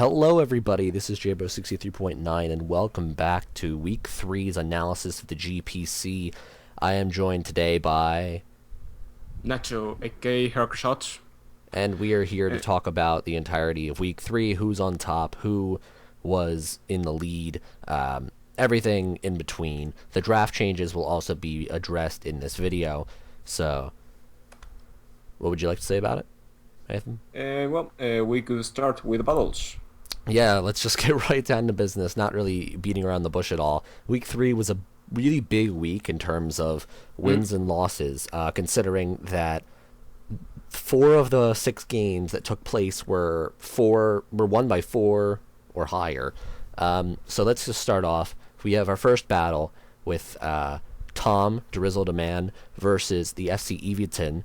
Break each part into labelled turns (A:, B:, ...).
A: Hello, everybody. This is Jbro93pt9, and welcome back to Week 3's analysis of the GPC. I am joined today by
B: Nacho, aka Heracroshot.
A: and we are here to talk about the entirety of Week 3, who's on top, who was in the lead, everything in between. The draft changes will also be addressed in this video. So, what would you like to say about it, Nathan?
B: We could start with the battles.
A: Yeah, let's just get right down to business, not really beating around the bush at all. Week 3 was a really big week in terms of wins and losses, considering that 4 of the 6 games that took place were won by 4 or higher. So let's just start off. We have our first battle with Tom, Drizzle to Man, versus the FC Eviton,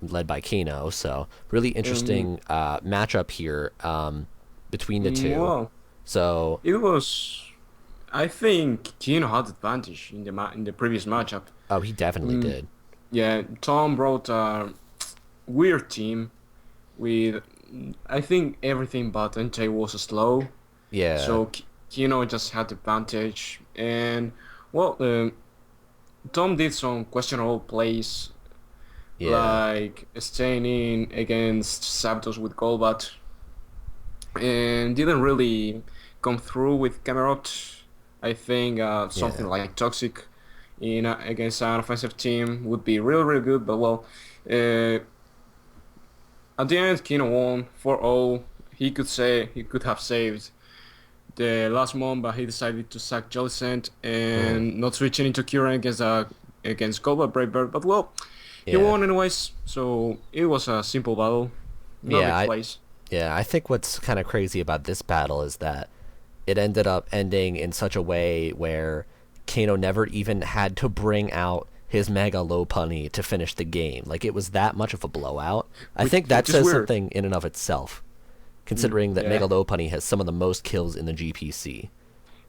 A: led by Kano. So really interesting matchup here between the two.
B: Well,
A: So
B: it was. I think Kino had advantage in the previous matchup.
A: he definitely did.
B: Yeah, Tom brought a weird team with, I think, everything but Entei was slow.
A: Yeah.
B: So Kino just had advantage, and Tom did some questionable plays, like staying in against Zapdos with Golbat, and didn't really come through with Camerot. I think something like Toxic in against an offensive team would be really good, but at the end Kino won 4-0. He could have saved the last one, but he decided to sack Jellicent and not switching into Kieran against Golbat Brave Bird. But he won anyways, so it was a simple battle.
A: I think what's kind of crazy about this battle is that it ended up ending in such a way where Kano never even had to bring out his Mega Lopunny to finish the game. Like, it was that much of a blowout. I think that says something in and of itself, considering that Mega Lopunny has some of the most kills in the GPC.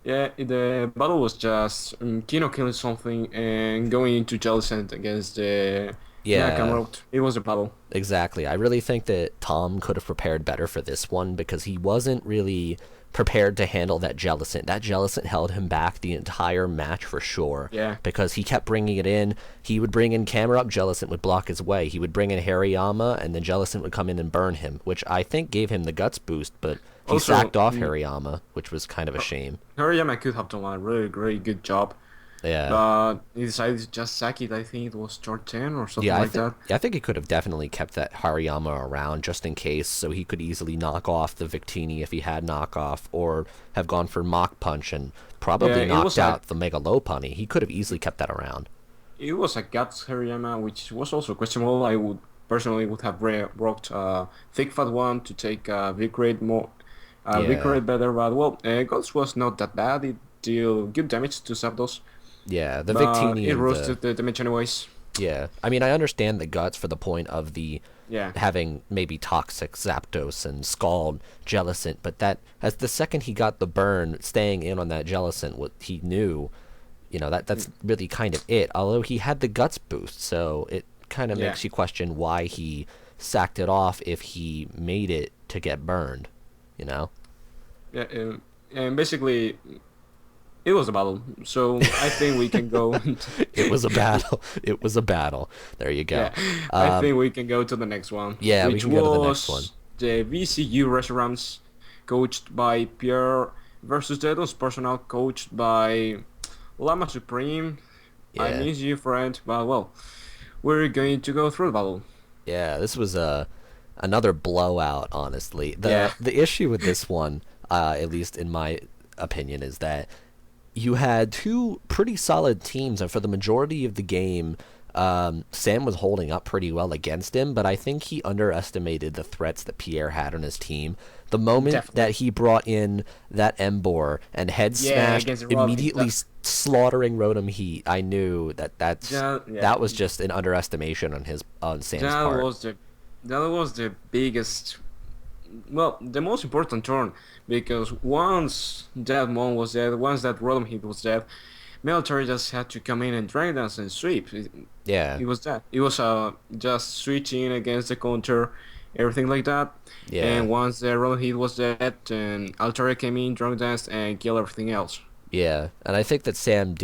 B: Yeah, the battle was just Kino killing something and going into Jellicent against the Camerot. It was a battle.
A: Exactly. I really think that Tom could have prepared better for this one because he wasn't really prepared to handle that Jellicent. That Jellicent held him back the entire match for sure.
B: Yeah.
A: Because he kept bringing it in. He would bring in Camerot, Jellicent would block his way. He would bring in Hariyama, and then Jellicent would come in and burn him, which I think gave him the guts boost, but he sacked off Hariyama, which was kind of a shame.
B: Hariyama could have done a really, really good job.
A: Yeah.
B: But he decided to just sack it. I think it was short 10 or something like that.
A: I think he could have definitely kept that Hariyama around just in case, so he could easily knock off the Victini if he had knockoff, or have gone for Mach Punch and probably knocked out the Mega Lopunny. He could have easily kept that around.
B: It was a Guts Hariyama, which was also questionable. I would personally have rocked Thick Fat one to take Vicrate more. Vicrate better, but Guts was not that bad. It dealt good damage to Zapdos.
A: Yeah, the Victini.
B: It roasted the damage anyways.
A: Yeah, I mean, I understand the Guts for the point of the having maybe Toxic, Zapdos, and Scald, Jellicent, but that as the second he got the burn, staying in on that Jellicent, what he knew, that's really kind of it. Although he had the Guts boost, so it kind of makes you question why he sacked it off if he made it to get burned,
B: Yeah, and basically, it was a battle, so I think we can go.
A: It was a battle. It was a battle. There you go.
B: Yeah, I think we can go to the next one.
A: Yeah, we can go to the next one.
B: The VCU Restaurants, coached by Pierre, versus the Edos Personal, coached by Llama Supreme.
A: Yeah.
B: I miss you, friend, but we're going to go through the battle.
A: Yeah, this was another blowout, honestly. The issue with this one, at least in my opinion, is that you had 2 pretty solid teams, and for the majority of the game, Sam was holding up pretty well against him, but I think he underestimated the threats that Pierre had on his team. The moment that he brought in that Embor and head smashed, immediately slaughtering Rotom Heat, I knew that was just an underestimation on Sam's part.
B: That was the biggest, the most important turn, because once that Mon was dead, once that Rotom Heat was dead, Military just had to come in and Dragon Dance and sweep. It was that. It was just switching against the counter everything like that.
A: Yeah.
B: And once the Rotom Heat was dead, and Altaria came in, Drunk Dance, and killed everything else.
A: Yeah, and I think that Sam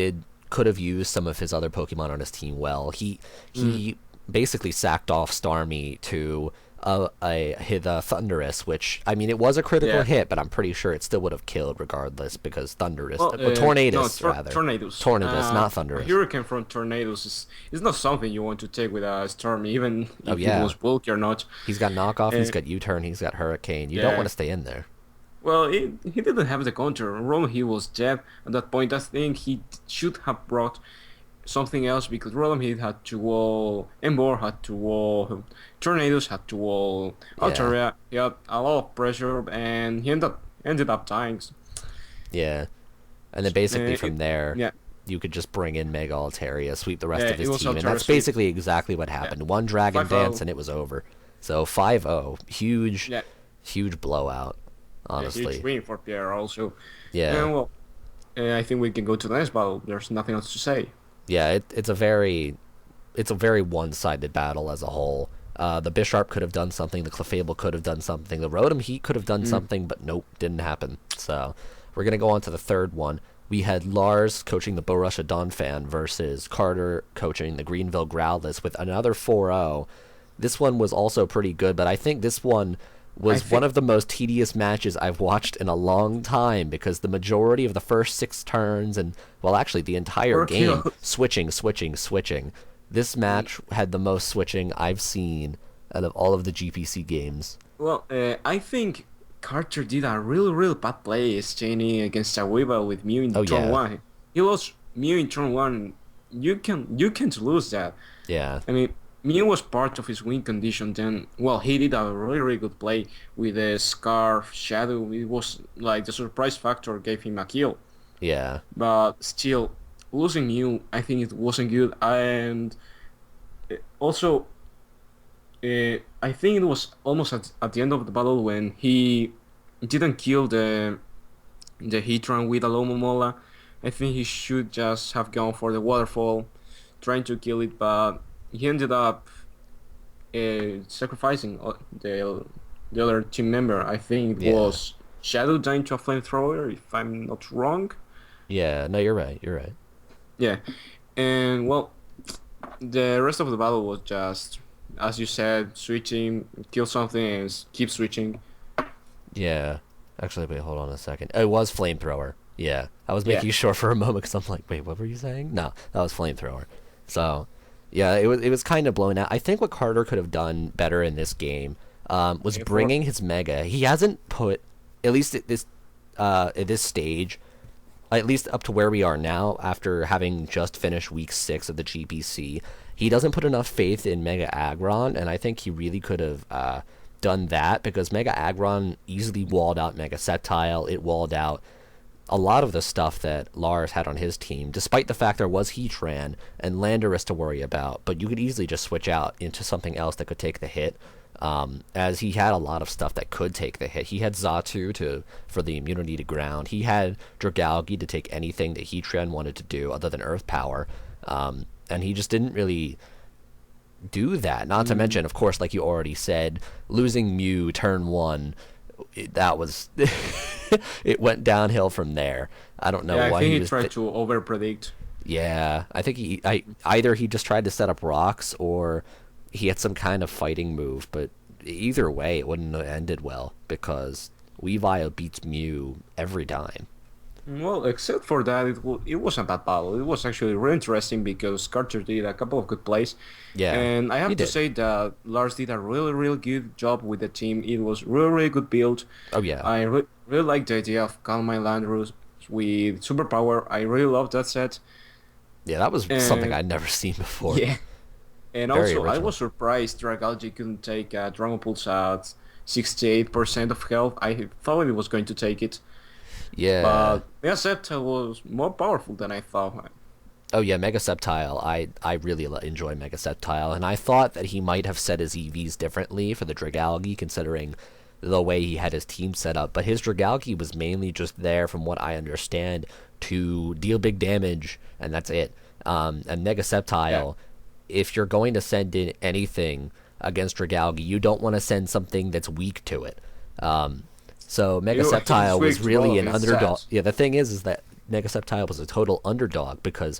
A: could have used some of his other Pokemon on his team well. He basically sacked off Starmie to hit Thundurus, which, I mean, it was a critical hit, but I'm pretty sure it still would have killed regardless, because Thundurus, Tornadus, rather.
B: Tornadus.
A: Tornadus, not Thundurus.
B: A Hurricane from Tornadus is not something you want to take with a Storm, even if it was bulky or not.
A: He's got Knockoff, he's got U-Turn, he's got Hurricane. You don't want to stay in there.
B: Well, he didn't have the counter. Rotom, he was dead at that point. I think he should have brought something else, because Rotom Heat had to wall, Ember had to wall, Tornadoes had to wall, Altaria. He had a lot of pressure, and he ended up dying.
A: Yeah, and then basically from there, you could just bring in Mega Altaria, sweep the rest of his team, and that's basically exactly what happened. One Dragon Dance, and it was over. So 5-0, huge blowout. Honestly,
B: huge win for Pierre also.
A: Yeah.
B: And well, I think we can go to the next battle. There's nothing else to say.
A: Yeah, it's a very one-sided battle as a whole. The Bisharp could have done something. The Clefable could have done something. The Rotom Heat could have done something, but nope, didn't happen. So we're gonna go on to the third one. We had Lars coaching the Borussia Donphan versus Carter coaching the Greenville Growlithe with another 4-0. This one was also pretty good, but I think this one was one of the most tedious matches I've watched in a long time, because the majority of the first 6 turns, and, well, actually the entire game, switching. This match had the most switching I've seen out of all of the GPC games.
B: Well, I think Carter did a really bad play exchanging against a Weavile with Mew in turn 1. He lost Mew in turn 1. You can't lose that.
A: Yeah.
B: I mean, Mew was part of his win condition then. Well, he did a really good play with the Scarf, Shadow. It was like the surprise factor gave him a kill.
A: Yeah.
B: But still, losing Mew, I think it wasn't good. And also, I think it was almost at the end of the battle when he didn't kill the Heatran with Alomomola. I think he should just have gone for the Waterfall, trying to kill it, but he ended up sacrificing the other team member. I think it was Shadow dying to a flamethrower, if I'm not wrong.
A: Yeah, no, you're right.
B: Yeah, and well, the rest of the battle was just, as you said, switching, kill something, and keep switching.
A: Yeah. Actually, wait, hold on a second. It was flamethrower. Yeah. I was making sure for a moment, because I'm like, wait, what were you saying? No, that was flamethrower. So... yeah, it was kind of blown out. I think what Carter could have done better in this game was bringing his Mega. He hasn't put, at least at this stage, at least up to where we are now, after having just finished week 6 of the GPC, he doesn't put enough faith in Mega Aggron, and I think he really could have done that, because Mega Aggron easily walled out Mega Sceptile. It walled out a lot of the stuff that Lars had on his team, despite the fact there was Heatran and Landorus to worry about, but you could easily just switch out into something else that could take the hit, as he had a lot of stuff that could take the hit. He had Xatu for the immunity to ground. He had Dragalge to take anything that Heatran wanted to do other than Earth Power, and he just didn't really do that. Not to mention, of course, like you already said, losing Mew turn 1, that was it went downhill from there. I don't know why
B: I think he tried to overpredict.
A: Yeah, I think either he just tried to set up rocks, or he had some kind of fighting move, but either way it wouldn't have ended well, because Weavile beats Mew every time.
B: Well, except for that, it wasn't a bad battle. It was actually really interesting, because Carter did a couple of good plays.
A: Yeah,
B: and I have to say that Lars did a really good job with the team. It was really good build.
A: Oh yeah.
B: I really like the idea of Calm My Landorus with Superpower. I really love that set.
A: Yeah, that was something I'd never seen before.
B: Yeah. And
A: Very
B: also,
A: original.
B: I was surprised Dragalge couldn't take Dragon Pulse at 68% of health. I thought it was going to take it.
A: Yeah.
B: But Mega Sceptile was more powerful than I thought.
A: Oh yeah, Mega Sceptile. I really enjoy Mega Sceptile, and I thought that he might have set his EVs differently for the Dragalge, considering the way he had his team set up. But his Dragalge was mainly just there, from what I understand, to deal big damage, and that's it. And Mega Sceptile, if you're going to send in anything against Dragalge, you don't want to send something that's weak to it. So Mega Sceptile was really an underdog. Yeah, the thing is that Mega Sceptile was a total underdog because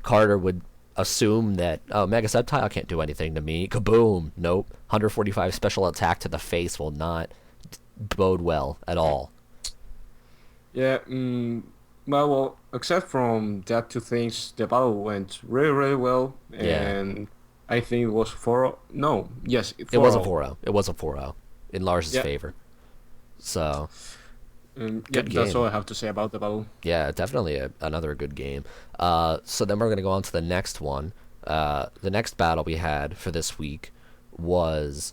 A: Carter would assume that, oh, Mega Sceptile can't do anything to me. Kaboom! Nope. 145 special attack to the face will not bode well at all.
B: Yeah, well, except from that two things, the battle went really, really well, and I think it was 4-0. No, yes, 4-0.
A: It was a 4-0. It was a 4-0 in Lars's favor. So,
B: good game. That's all I have to say about the battle.
A: Yeah, definitely another good game. So then we're going to go on to the next one. The next battle we had for this week was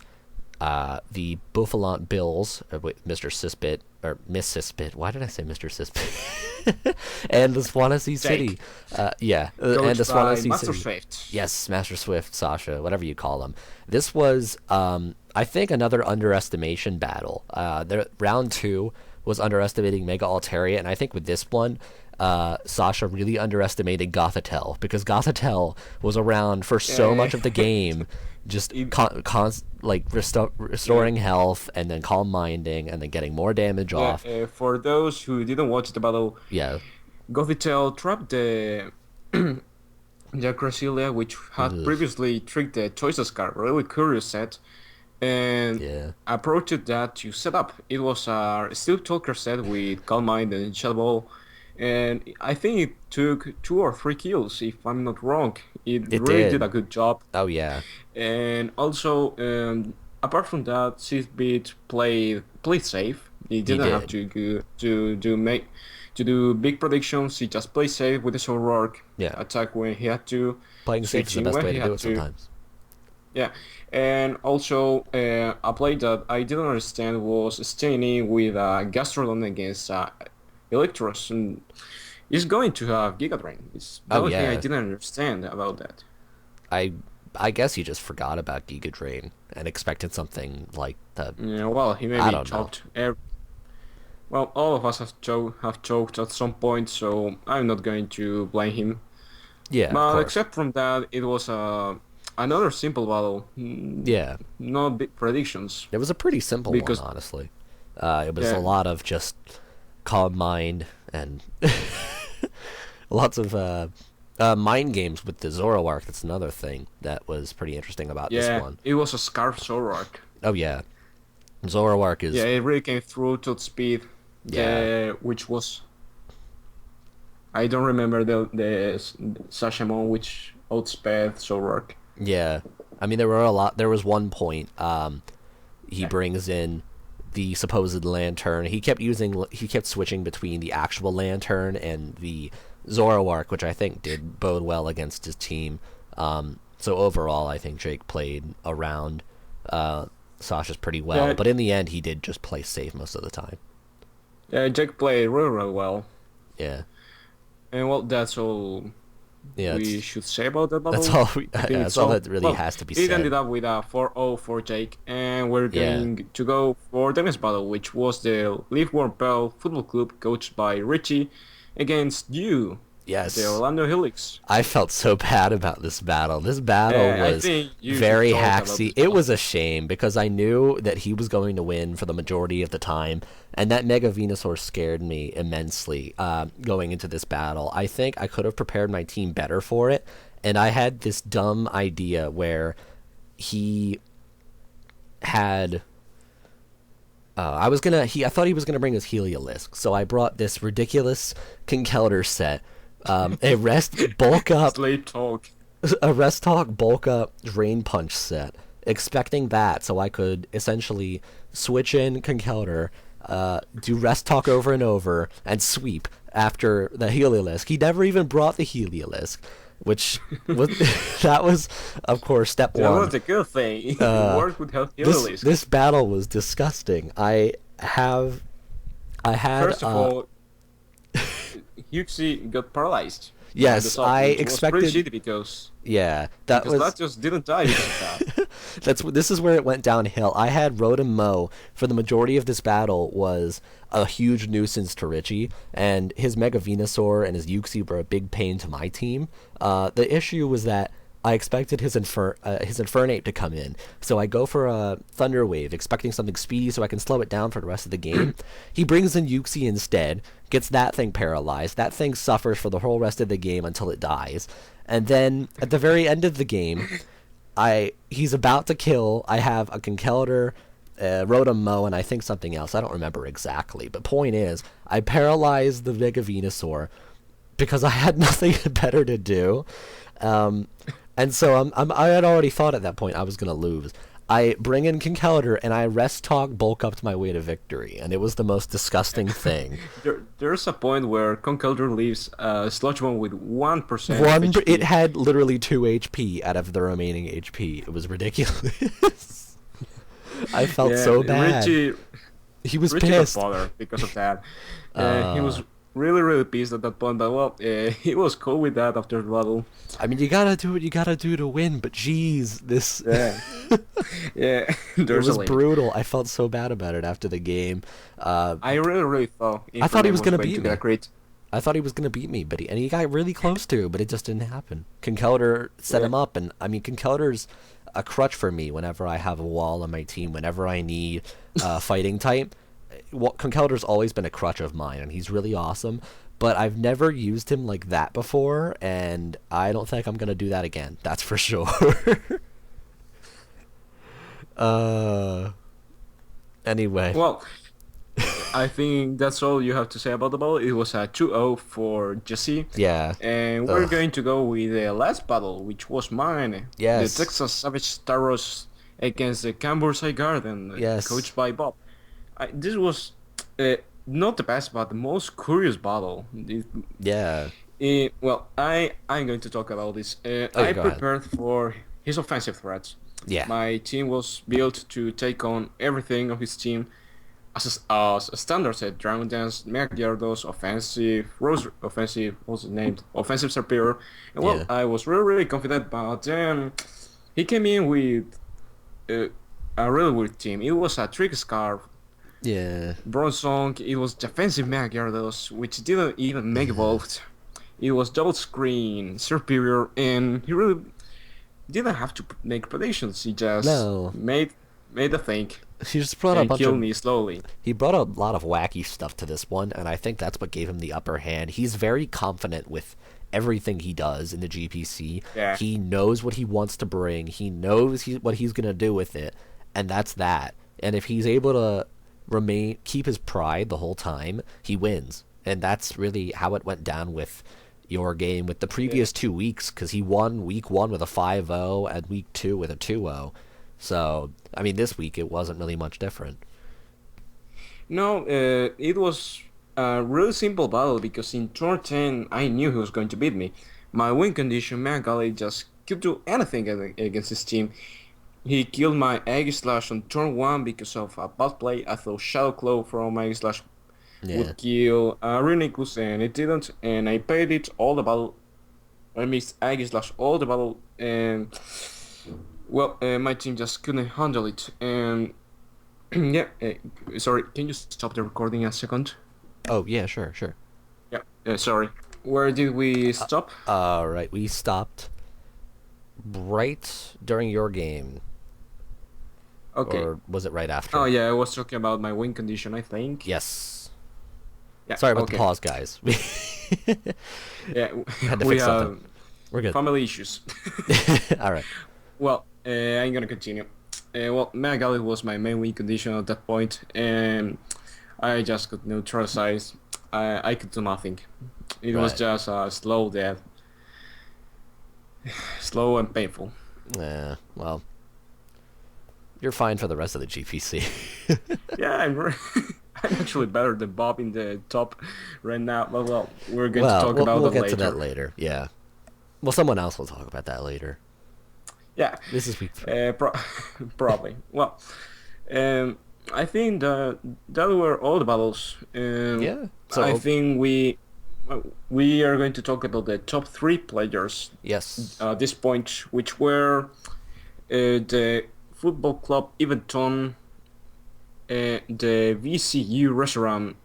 A: the Buffalont Bills, with Mr. Sispit, or Miss Sispit. Why did I say Mr. Sispit? And the Swansea City. And the Swansea
B: Master
A: City.
B: Swift.
A: Yes, Master Swift, Sasha, whatever you call them. This was, I think, another underestimation battle. Round 2 was underestimating Mega Altaria, and I think with this one, Sasha really underestimated Gothitelle, because Gothitelle was around for so much of the game, just restoring health, and then calm minding, and then getting more damage off.
B: For those who didn't watch the battle, Gothitelle trapped the Cresselia, which had previously tricked the Choices card, really curious set, and approached that to set up. It was a Steel Talker set with Calm Mind and Shell Ball, and I think it took 2 or 3 kills, if I'm not wrong. It really did a good job.
A: Oh yeah.
B: And also, apart from that, Sithbit played safe. He didn't have to do big predictions. He just played safe with his own work.
A: Yeah.
B: Attack when he had to.
A: Playing safe is the best way to do it sometimes.
B: Yeah, and also a play that I didn't understand was staying with Gastrodon against Electros, and he's going to have Giga Drain. It's the only thing I didn't understand about that.
A: I guess he just forgot about Giga Drain and expected something like that.
B: Yeah, well, he maybe choked. Well, all of us have choked at some point, so I'm not going to blame him.
A: Yeah,
B: but except from that, it was another simple battle.
A: Yeah.
B: No big predictions.
A: It was a pretty simple one, honestly. It was a lot of just calm mind and lots of mind games with the Zoroark. That's another thing that was pretty interesting about this one.
B: It was a Scarf Zoroark.
A: Oh, yeah. Zoroark is...
B: Yeah, it really came through to speed. Yeah. Which was... I don't remember the Sashemon, which outsped Zoroark.
A: Yeah. I mean, there were a lot... There was one point he brings in the supposed Lantern. He kept switching between the actual Lantern and the Zoroark, which I think did bode well against his team. So overall, I think Jake played around Sasha's pretty well, but in the end, he did just play safe most of the time.
B: Yeah, Jake played really, really well.
A: Yeah.
B: And well, that's all we should say about that battle.
A: That's all that really has to be said.
B: It ended up with a 4-0 for Jake, and we're going to go for the next battle, which was the Leafworm Bell Football Club, coached by Richie, against you.
A: Yes.
B: The Orlando Helix.
A: I felt so bad about this battle. This battle was very hacksy. It was a shame because I knew that he was going to win for the majority of the time, and that Mega Venusaur scared me immensely going into this battle. I think I could have prepared my team better for it, and I had this dumb idea where he had... I thought he was gonna bring his Heliolisk, so I brought this ridiculous Conkeldurr set, a Rest Bulk Up, a Rest Talk Bulk Up Drain Punch set, expecting that, so I could essentially switch in Conkeldurr, do Rest Talk over and over, and sweep after the Heliolisk. He never even brought the Heliolisk, which was that was, of course, step one.
B: That was a good thing. It worked with Heliolisk.
A: This battle was disgusting. I had
B: first of all, Huxley got paralyzed.
A: Yes, I expected.
B: Was pretty shitty because
A: that
B: just didn't die like that.
A: This is where it went downhill. I had Rotom Mow for the majority of this battle was a huge nuisance to Richie, and his Mega Venusaur and his Uxie were a big pain to my team. The issue was that I expected his Infernate to come in, so I go for a Thunder Wave, expecting something speedy so I can slow it down for the rest of the game. He brings in Yuxi instead, gets that thing paralyzed. That thing suffers for the whole rest of the game until it dies. And then, at the very end of the game, he's about to kill. I have a Conkeldurr, Rotom Mow, and I think something else. I don't remember exactly. But point is, I paralyzed the Mega Venusaur because I had nothing better to do. And so I had already thought at that point I was going to lose. I bring in Conkeldurr, and I rest talk bulk up to my way to victory, and it was the most disgusting thing.
B: There's a point where Conkeldurr leaves Sludge Bomb with 1% HP.
A: It had literally 2 HP out of the remaining HP. It was ridiculous. I felt so bad. He was
B: Richie
A: pissed.
B: got bothered because of that. He was really pissed at that point, but well, he was cool with that after the battle.
A: I mean, you gotta do what you gotta do to win, but geez, this...
B: Yeah.
A: It was brutal. I felt so bad about it after the game.
B: I really thought...
A: I thought he was gonna beat me.
B: Great.
A: I thought he was gonna beat me, but he got really close to, but it just didn't happen. Conkeldurr set him up, and I mean, Conkeldurr's a crutch for me whenever I have a wall on my team, whenever I need fighting type. Conkeldurr's always been a crutch of mine, and he's really awesome, but I've never used him like that before, and I don't think I'm going to do that again. That's for sure. Anyway.
B: Well, I think that's all you have to say about the battle. It was a 2-0 for Jesse.
A: Yeah.
B: And we're going to go with the last battle, which was mine.
A: Yes.
B: The Texas Savage Staros against the Camburside Garden, coached by Bob. This was not the best, but the most curious battle.
A: Yeah.
B: Well, I'm going to talk about this. I prepared for his offensive threats.
A: Yeah.
B: My team was built to take on everything of his team as a standard set: Dragon Dance, Mega Gyarados, offensive, Rose offensive, what's it named? Offensive Serperior. And well, I was really confident, but then he came in with a really weird team. It was a Trick Scarf.
A: Yeah.
B: Bronzong, it was defensive Mega Gyarados, which didn't even Mega Evolved. It was double screen, Superior, and he really didn't have to make predictions. He just made a thing.
A: He just brought a bunch
B: killed me slowly.
A: He brought a lot of wacky stuff to this one, and I think that's what gave him the upper hand. He's very confident with everything he does in the GPC.
B: Yeah.
A: He knows what he wants to bring. He knows what he's going to do with it, and that's that. And if he's able to keep his pride the whole time, he wins. And that's really how it went down with your game with the previous 2 weeks, because he won week 1 with a 5-0 and week 2 with a 2-0. So, I mean, this week it wasn't really much different.
B: No, it was a really simple battle, because in turn 10 I knew he was going to beat me. My win condition, Magali just could do anything against his team. He killed my Aegislash on turn 1 because of a bad play. I thought Shadow Claw from Aegislash would kill Reuniclus, and it didn't. And I paid it all the battle. I missed Aegislash all the battle, and well, my team just couldn't handle it. And yeah, sorry, can you stop the recording a second?
A: Oh yeah, sure.
B: Yeah, sorry. Where did we stop?
A: Right, we stopped right during your game.
B: Okay.
A: Or was it right after?
B: Oh yeah, I was talking about my win condition, I think.
A: Yes.
B: Yeah,
A: sorry about the pause, guys.
B: Yeah,
A: had to fix something. We're good.
B: Family issues.
A: All right.
B: Well, I'm gonna continue. Well, Megali was my main win condition at that point, and I just got neutralized. I could do nothing. It was just a slow death. Slow and painful.
A: Yeah, well, you're fine for the rest of the GPC.
B: Yeah, I'm actually better than Bob in the top right now. Well, we're going to talk about that later.
A: We'll get to that later, yeah. Well, someone else will talk about that later.
B: Yeah.
A: This is week 3.
B: Probably. Well, I think that were all the battles.
A: Yeah. So
B: I think we are going to talk about the top 3 players.
A: Yes.
B: At this point, which were the Football Club Eventon, the VCU Restaurant,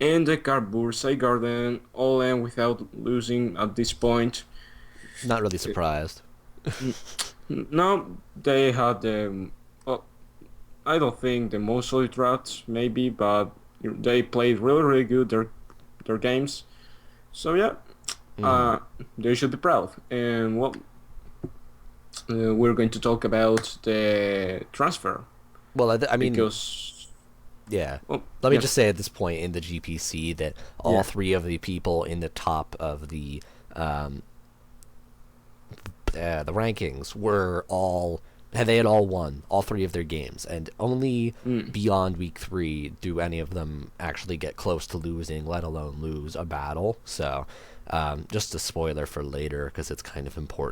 B: and the Camburside Garden, all in without losing at this point.
A: Not really surprised.
B: No, they had the. Well, I don't think the most solid drought, maybe, but they played really, really good their games. So yeah, they should be proud. And what we're going to talk about the transfer
A: Well, I mean,
B: because
A: yeah.
B: well,
A: Let me
B: yeah,
A: just say at this point in the GPC that all
B: yeah,
A: three of the people in the top of the rankings were all they had all won all three of their games, and only beyond week 3 do any of them actually get close to losing, let alone lose a battle. So, just a spoiler for later because it's kind of important.